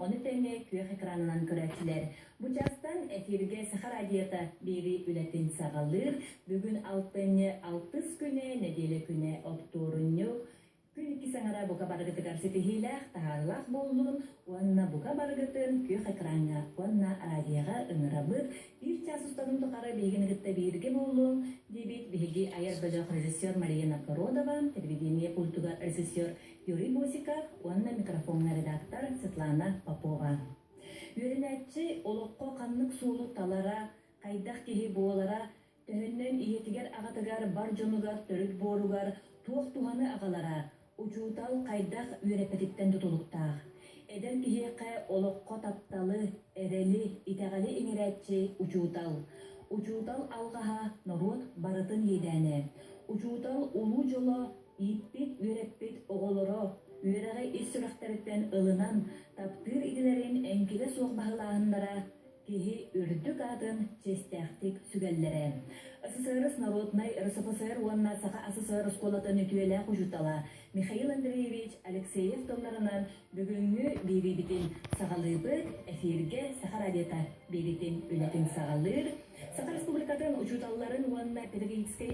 onu tenge kүйek ekranынан көрәтчілер. Bu частан эфирге Сахар Радиота бери үлетін сағалыр. Бүгін 6 күне, неделе күне оптурунню. Күн 2 саңара бука баргытыгар сетихилах, тағарлақ болуын, уанна бука баргытын күйек экранға, уанна радиоға ыңырабыр. Bir час ұстаным тұқары бейгінігітті берге болуын, дебет бейге аяр бөжақ режиссер Мария Новгородова, телевидение пультуға режиссер Юрий Босиков, уанна микрофонна редактор Светлана Попова. Үйренәтчі олыққа қанлық суылы талара, қайдақ кеге болара, төхіннен иетігер ағатығар бар жонуғар, төрік боруғар, туық туғаны ағалара, учутал қайдақ үйрепетиттен тұтылықтақ. Эден кихеқе олыққа тапталы, әрелі, итәғалі еңірәтчі учутал. Учутал алғаға народ барытын едәне. Учутал улу жолы, иппет, үйреппет оғылыры, үйрәғі ес-сүрәқтәріттен ылынан, таптыр иділерін әңкеге соқ бағылағындара, кихи үрдік атын честяқтик сүгәлләре. СССР народной РСФСР уанна саха СССР сколатын үтүелә кужутала. Михаил Андреевич Алексеев томларынан бүгүнгү бирибитин сагалыбыт эфирге Сахар Радиота биритин үлетин сагалыр. Саха Республикатын учуталларын уанна педагогический